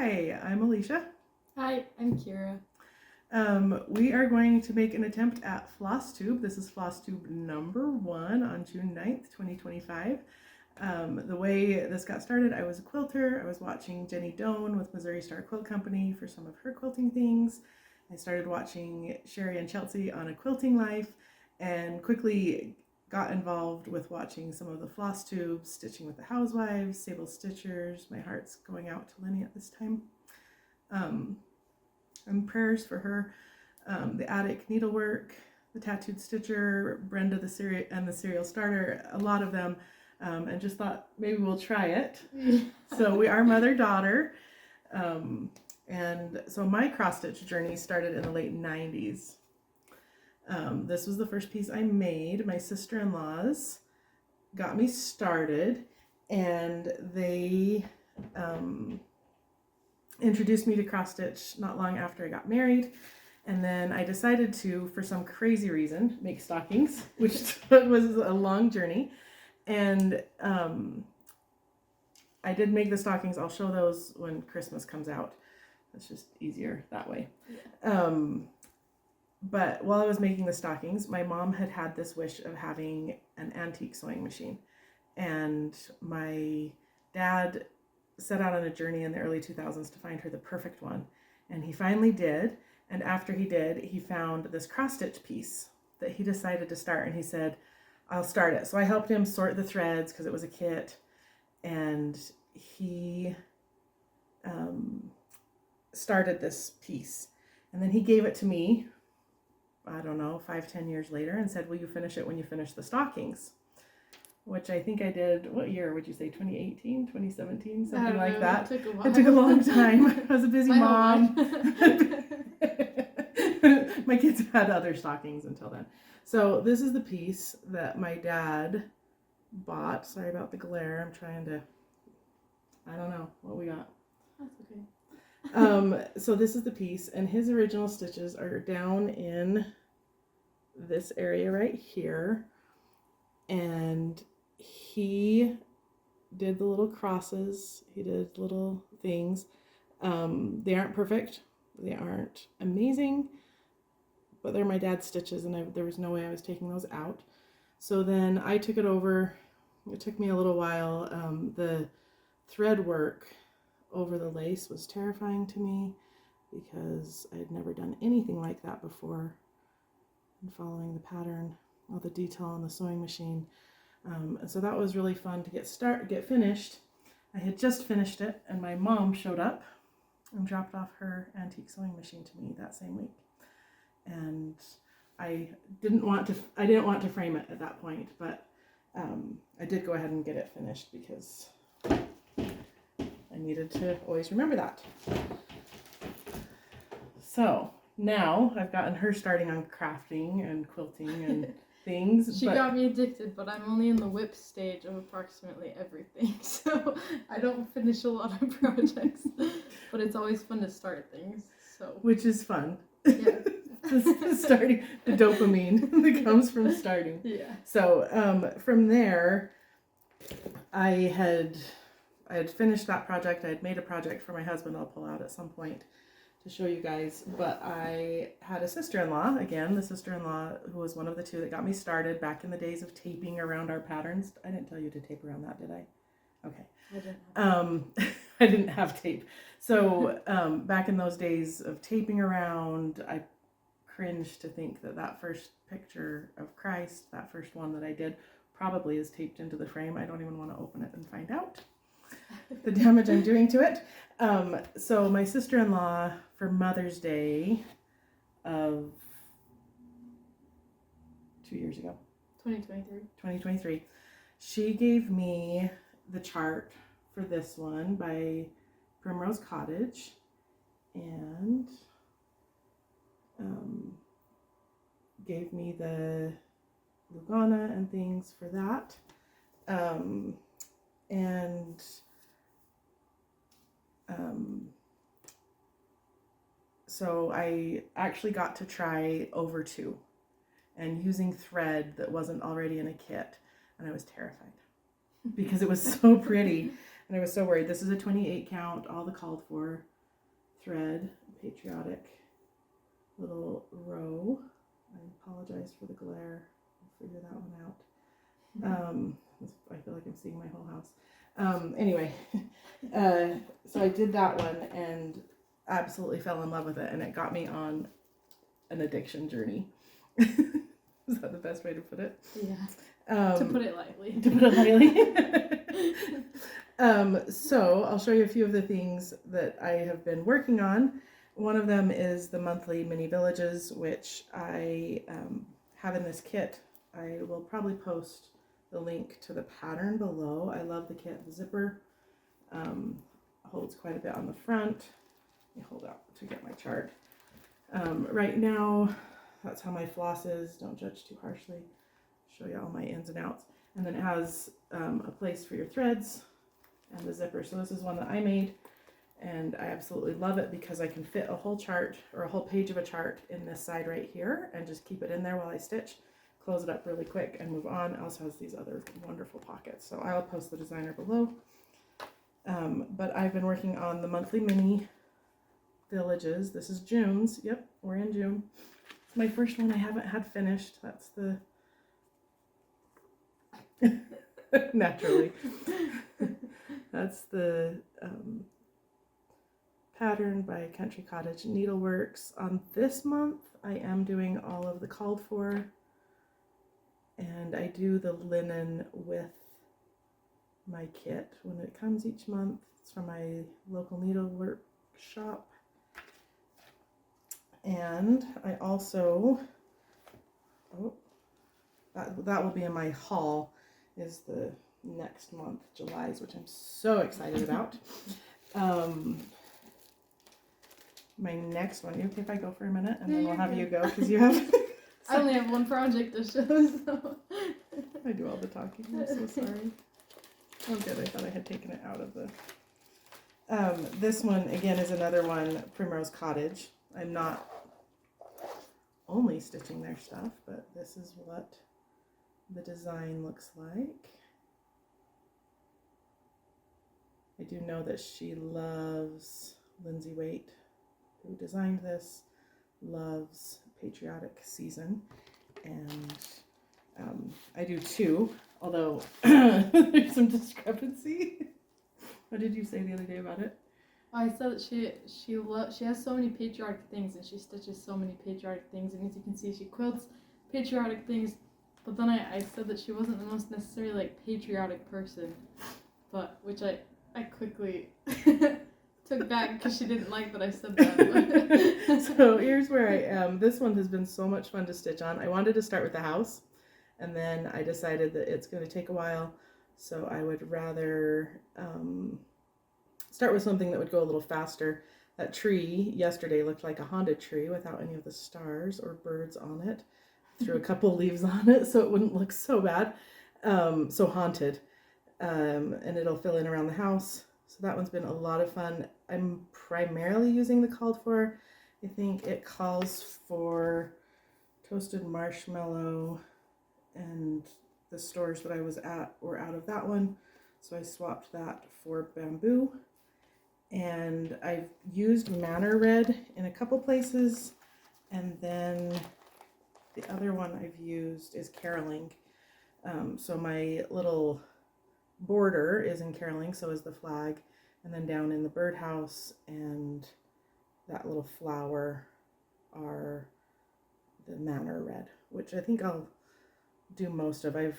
Hi, I'm Alicia. Hi, I'm Kira. We are going to make an attempt at Flosstube. This is Flosstube number 1 on June 9th, 2025. The way this got started, I was a quilter. I was watching Jenny Doan with Missouri Star Quilt Company for some of her quilting things. I started watching Sherry and Chelsea on A Quilting Life and quickly got involved with watching some of the Flosstubes, Stitching with the Housewives, Sable Stitchers. My heart's going out to Lenny at this time. And prayers for her, the Attic Needlework, the Tattooed Stitcher, Brenda the Serial Starter, a lot of them, and just thought maybe we'll try it. So we are mother-daughter, and so my cross-stitch journey started in the late 90s. This was the first piece I made. My sister-in-laws got me started, and they introduced me to cross stitch not long after I got married, and then I decided to, for some crazy reason, make stockings, which was a long journey. And I did make the stockings. I'll show those when Christmas comes out. It's just easier that way. Yeah. But while I was making the stockings, my mom had this wish of having an antique sewing machine, and my dad set out on a journey in the early 2000s to find her the perfect one, and he finally did. And after he did, he found this cross-stitch piece that he decided to start, and he said, I'll start it. So I helped him sort the threads because it was a kit, and he started this piece, and then he gave it to me, I don't know, 5-10 years later, and said, will you finish it when you finish the stockings? Which I think I did, what year would you say, 2018, 2017, something like that. It took a while. It took a long time. I was a busy mom. My kids had other stockings until then. So this is the piece that my dad bought. Sorry about the glare. I'm trying to, I don't know what we got. That's okay. So this is the piece, and his original stitches are down in this area right here. And he did the little crosses, he did little things. They aren't perfect, they aren't amazing, but they're my dad's stitches, and there was no way I was taking those out. So then I took it over. It took me a little while. The thread work over the lace was terrifying to me because I had never done anything like that before, and following the pattern, all the detail on the sewing machine. And so that was really fun to get finished. I had just finished it, and my mom showed up and dropped off her antique sewing machine to me that same week. And I didn't want to frame it at that point, but I did go ahead and get it finished because I needed to always remember that. So now I've gotten her starting on crafting and quilting and things. She got me addicted, but I'm only in the whip stage of approximately everything, so I don't finish a lot of projects. But it's always fun to start things. So which is fun. Yeah. Starting the dopamine that comes from starting. Yeah. So from there, I had finished that project. I had made a project for my husband I'll pull out at some point to show you guys, but I had a sister-in-law, again, the sister-in-law who was one of the two that got me started back in the days of taping around our patterns. I didn't tell you to tape around that, did I? Okay. I didn't. I didn't have tape. So back in those days of taping around, I cringed to think that first picture of Christ, that first one that I did, probably is taped into the frame. I don't even want to open it and find out the damage I'm doing to it. So my sister-in-law, for Mother's Day of 2 years ago, 2023, she gave me the chart for this one by Primrose Cottage, and gave me the Lugana and things for that. So I actually got to try over 2 and using thread that wasn't already in a kit, and I was terrified because it was so pretty. And I was so worried. This is a 28 count, all the called for thread, patriotic little row. I apologize for the glare. I'll figure that one out. I feel like I'm seeing my whole house. Anyway, so I did that one and absolutely fell in love with it, and it got me on an addiction journey. Is that the best way to put it? Yeah. To put it lightly. To put it lightly. So I'll show you a few of the things that I have been working on. One of them is the monthly mini villages, which I have in this kit. I will probably post the link to the pattern below. I love the kit. The zipper holds quite a bit on the front. Let me hold out to get my chart. Right now, that's how my floss is. Don't judge too harshly. Show you all my ins and outs. And then it has a place for your threads and the zipper. So this is one that I made, and I absolutely love it because I can fit a whole chart or a whole page of a chart in this side right here and just keep it in there while I stitch, close it up really quick and move on. It also has these other wonderful pockets. So I'll post the designer below. But I've been working on the monthly mini villages. This is June's. Yep, we're in June. It's my first one I haven't had finished. That's the naturally. That's the pattern by Cottage Needleworks. On this month, I am doing all of the called for, and I do the linen with my kit when it comes each month. It's from my local needlework shop. And I also, that will be in my haul, is the next month, July's, which I'm so excited about. My next one, you okay if I go for a minute and then we'll have you go because you have... I only have one project to show, so... I do all the talking, I'm so sorry. Oh good, I thought I had taken it out of the... this one, again, is another one, Primrose Cottage. I'm not only stitching their stuff, but this is what the design looks like. I do know that she loves Lindsey Weight, who designed this, loves Patriotic Season, and I do too, although there's some discrepancy. What did you say the other day about it? I said that she has so many patriotic things, and she stitches so many patriotic things, and as you can see, she quilts patriotic things. But then I said that she wasn't the most necessarily like patriotic person, but which I quickly took back because she didn't like that I said that. So here's where I am. This one has been so much fun to stitch on. I wanted to start with the house, and then I decided that it's going to take a while, so I would rather start with something that would go a little faster. That tree yesterday looked like a haunted tree without any of the stars or birds on it. Threw a couple leaves on it so it wouldn't look so bad, so haunted. And it'll fill in around the house. So that one's been a lot of fun. I'm primarily using the called for. I think it calls for toasted marshmallow, and the stores that I was at were out of that one. So I swapped that for bamboo. And I've used Manor Red in a couple places, and then the other one I've used is caroling. So my little border is in caroling, so is the flag, and then down in the birdhouse and that little flower are the Manor Red, which I think I'll do most of. I'm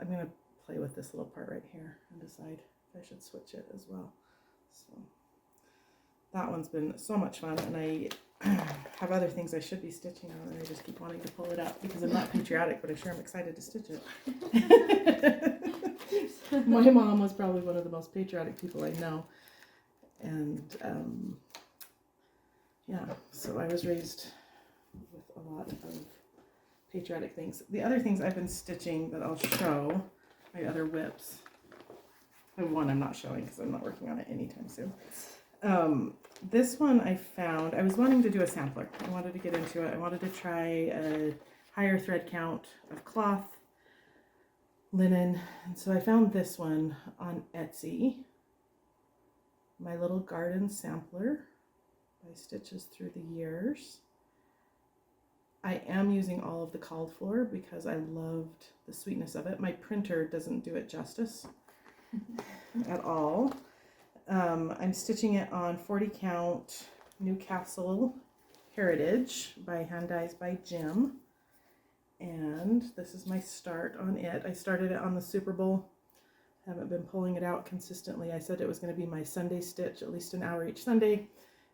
going to play with this little part right here and decide if I should switch it as well. So that one's been so much fun, and I have other things I should be stitching on, and I just keep wanting to pull it up because I'm not patriotic, but I sure am excited to stitch it. My mom was probably one of the most patriotic people I know, and yeah, so I was raised with a lot of patriotic things. The other things I've been stitching that I'll show, my other whips. I have one I'm not showing because I'm not working on it anytime soon. This one I found, I was wanting to do a sampler. I wanted to get into it. I wanted to try a higher thread count of cloth, linen, and so I found this one on Etsy. my little garden sampler by Stitches Through the Years. I am using all of the called for because I loved the sweetness of it. My printer doesn't do it justice at all. I'm stitching it on 40 count Newcastle Heritage by Hand Dyes by Jim. And this is my start on it. I started it on the Super Bowl. Haven't been pulling it out consistently. I said it was going to be my Sunday stitch, at least an hour each Sunday.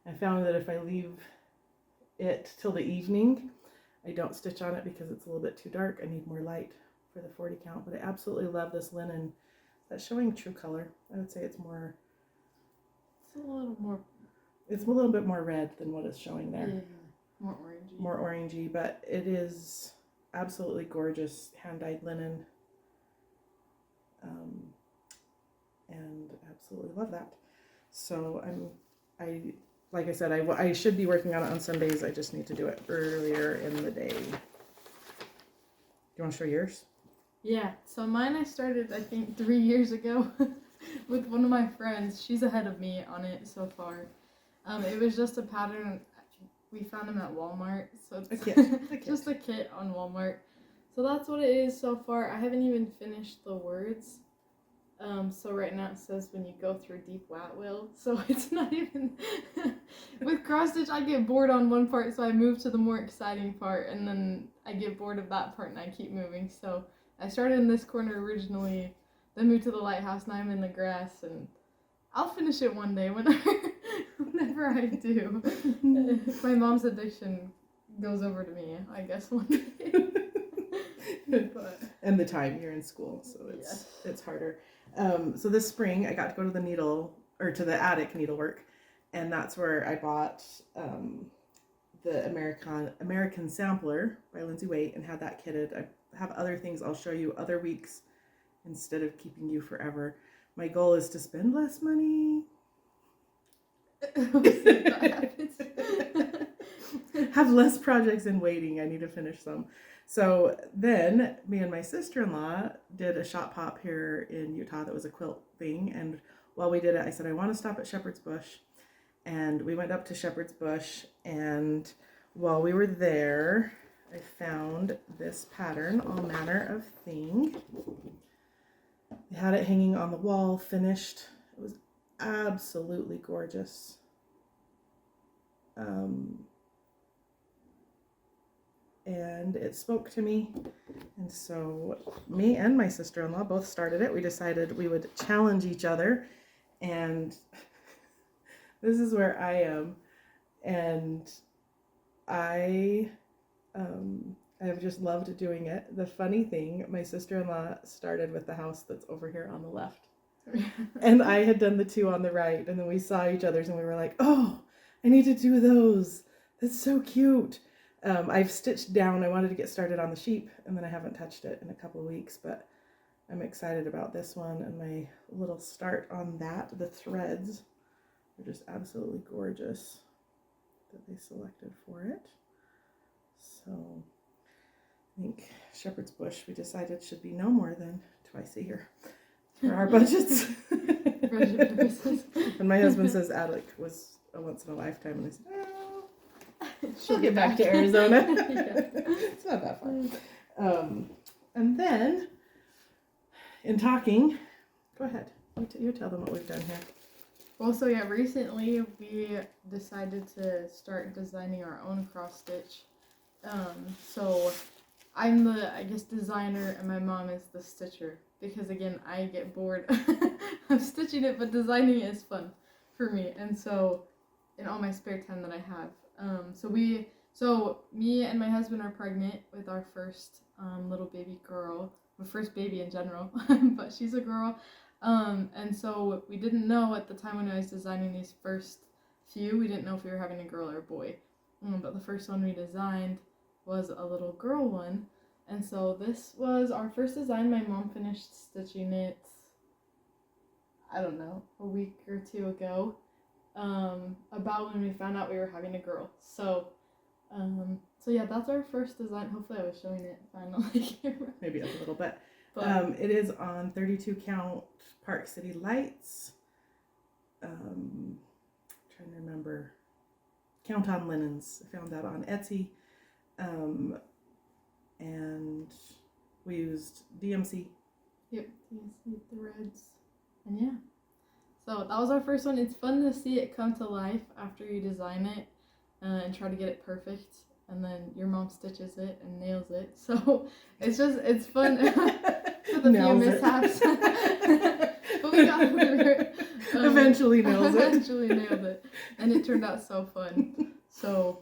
I found that if I leave it till the evening, I don't stitch on it because it's a little bit too dark. I need more light for the 40 count, but I absolutely love this linen. That's showing true color. I would say it's more, it's a little bit more red than what is showing there. Yeah, more orangey. More orangey, but it is absolutely gorgeous hand-dyed linen. And absolutely love that. So like I said, I should be working on it on Sundays. I just need to do it earlier in the day. Do you want to show yours? Yeah, so mine I started, I think, 3 years ago with one of my friends. She's ahead of me on it so far. It was just a pattern. We found them at Walmart. So it's just a kit on Walmart. So that's what it is so far. I haven't even finished the words. So right now it says when you go through deep wet will. So it's not even with cross stitch. I get bored on one part, so I move to the more exciting part, and then I get bored of that part and I keep moving. So I started in this corner originally, then moved to the lighthouse. Now I'm in the grass, and I'll finish it one day whenever I do. If my mom's addiction goes over to me, I guess one day. But, and the time you're in school, so it's harder. So this spring I got to go to the attic needlework, and that's where I bought the American Sampler by Lindsey Weight and had that kitted. I have other things I'll show you other weeks instead of keeping you forever. My goal is to spend less money. Have less projects in waiting. I need to finish some. So then me and my sister-in-law did a shop pop here in Utah that was a quilt thing. And while we did it, I said, I want to stop at Shepherd's Bush. And we went up to Shepherd's Bush. And while we were there, I found this pattern, All Manner of Thing. They had it hanging on the wall, finished. It was absolutely gorgeous. And it spoke to me, and so me and my sister-in-law both started it. We decided we would challenge each other, and this is where I am, and I have just loved doing it. The funny thing, my sister-in-law started with the house that's over here on the left, and I had done the two on the right, and then we saw each other's, and we were like, oh, I need to do those. That's so cute. I've stitched down. I wanted to get started on the sheep, and then I haven't touched it in a couple of weeks, but I'm excited about this one and my little start on that. The threads are just absolutely gorgeous that they selected for it. So I think Shepherd's Bush, we decided, should be no more than twice a year for our budgets. And my husband says attic was a once in a lifetime, and I said, oh, she'll get back to Arizona. It's not that far. And then, in talking, go ahead. You tell them what we've done here. Well, so yeah, recently we decided to start designing our own cross stitch. So I'm the, I guess, designer, and my mom is the stitcher. Because again, I get bored of stitching it, but designing it is fun for me. And so, in all my spare time that I have. So me and my husband are pregnant with our first little baby girl, our first baby in general, but she's a girl. And so we didn't know at the time when I was designing these first few, we didn't know if we were having a girl or a boy. But the first one we designed was a little girl one. And so this was our first design. My mom finished stitching it, I don't know, a week or two ago. About when we found out we were having a girl. So yeah, that's our first design. Hopefully I was showing it fine on the camera. Maybe a little bit. But it is on 32 count Park City Lights. trying to remember. Count on Linens. I found that on Etsy. And we used DMC. Yep, DMC threads. And yeah. So that was our first one. It's fun to see it come to life after you design it and try to get it perfect. And then your mom stitches it and nails it. So it's fun with a few mishaps. But we got through it. Eventually nailed it. And it turned out so fun. So,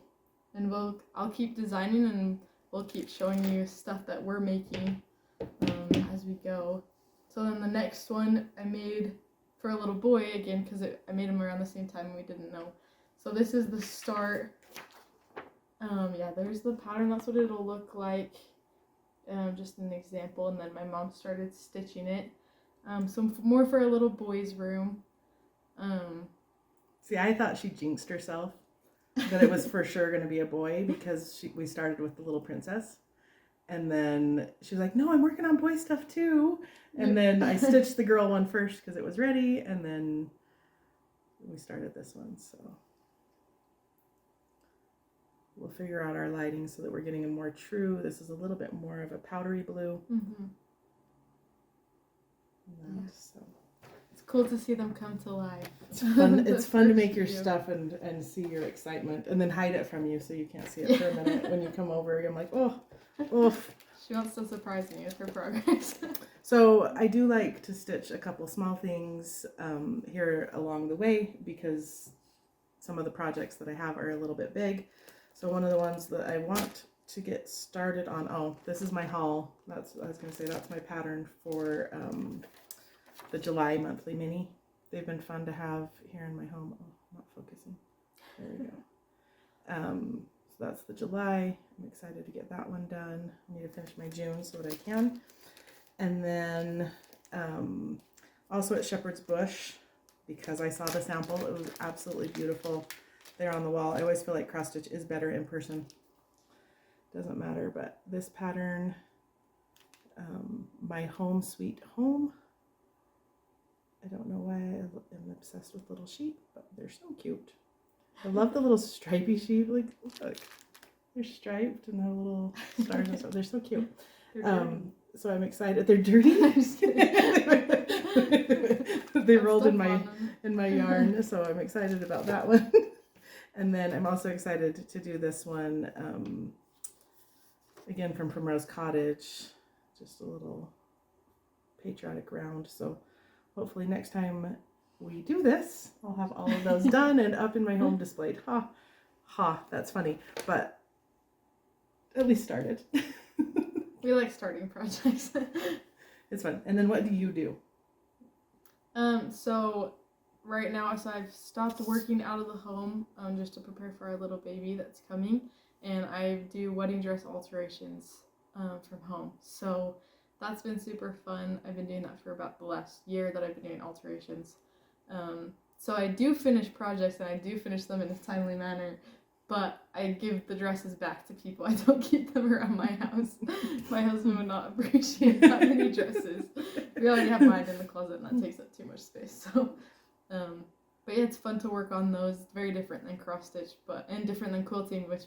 and I'll keep designing and we'll keep showing you stuff that we're making as we go. So then the next one I made for a little boy again, because I made him around the same time and we didn't know. So this is the start. Yeah, there's the pattern. That's what it'll look like. Just an example. And then my mom started stitching it. So more for a little boy's room. See, I thought she jinxed herself. That it was for sure going to be a boy because we started with the little princess. And then she was like, no, I'm working on boy stuff too. And then I stitched the girl one first because it was ready. And then we started this one. So we'll figure out our lighting so that we're getting a more true. This is a little bit more of a powdery blue. Mm-hmm. Yeah. So. It's cool to see them come to life. It's fun. It's fun to make your stuff and see your excitement and then hide it from you so you can't see it for a minute. When you come over, I'm like, oh. She wants to surprise me with her progress. So I do like to stitch a couple small things here along the way because some of the projects that I have are a little bit big. So one of the ones that I want to get started on, this is my haul. I was going to say that's my pattern for the July monthly mini. They've been fun to have here in my home. Oh, not focusing. There we go. So that's the July. I'm excited to get that one done. I need to finish my June so that I can. And then also at Shepherd's Bush, because I saw the sample, it was absolutely beautiful there on the wall. I always feel like cross stitch is better in person. Doesn't matter, but this pattern, My Home Sweet Home. I don't know why I am obsessed with little sheep, but they're so cute. I love the little stripy sheep. Like, look, they're striped and have little stars and stuff. They're so cute. So I'm excited. They're dirty. They rolled in my yarn, so I'm excited about that one. And then I'm also excited to do this one again from Primrose Cottage. Just a little patriotic round. So hopefully next time we do this, I'll have all of those done and up in my home displayed. That's funny, but at least started. We like starting projects. It's fun. And then what do you do? So right now, I've stopped working out of the home just to prepare for our little baby that's coming, and I do wedding dress alterations from home. So that's been super fun. I've been doing that for about the last year that I've been doing alterations. So I do finish projects and I do finish them in a timely manner, but I give the dresses back to people. I don't keep them around my house. My husband would not appreciate that many dresses. We already have mine in the closet and that takes up too much space. So, but yeah, it's fun to work on those. It's very different than cross stitch, and different than quilting, which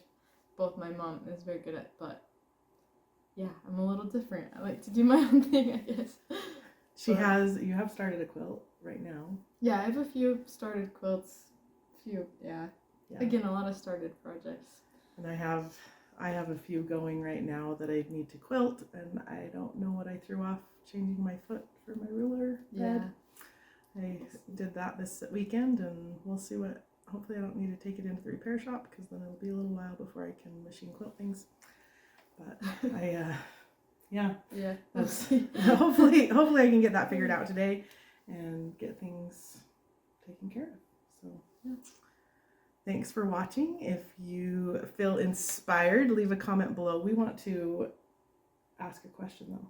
both my mom is very good at. But yeah, I'm a little different. I like to do my own thing, I guess. You have started a quilt right now. Yeah, I have a few started quilts. Yeah. Again, a lot of started projects. And I have a few going right now that I need to quilt, and I don't know what I threw off changing my foot for my ruler bed. I did that this weekend, and we'll see what. Hopefully, I don't need to take it into the repair shop because then it'll be a little while before I can machine quilt things. But that's hopefully I can get that figured out today and get things taken care of. So yeah. Thanks for watching. If you feel inspired, leave a comment below. We want to ask a question though.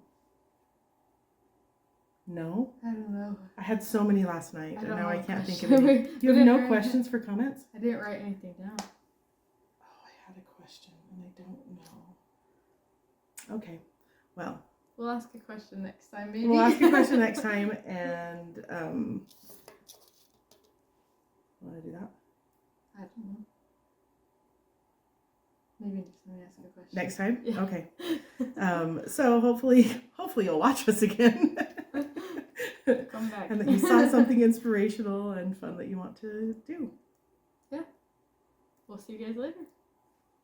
No? I don't know. I had so many last night and now I can't think of any. Do you have no questions for comments? I didn't write anything down. Oh, I had a question and I don't know. Okay. Well. We'll ask a question next time, maybe. We'll ask a question next time and want to do that? I don't know. Maybe next time I ask you a question. Next time? Yeah. Okay. So hopefully you'll watch us again. Come back. And that you saw something inspirational and fun that you want to do. Yeah. We'll see you guys later.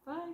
Bye.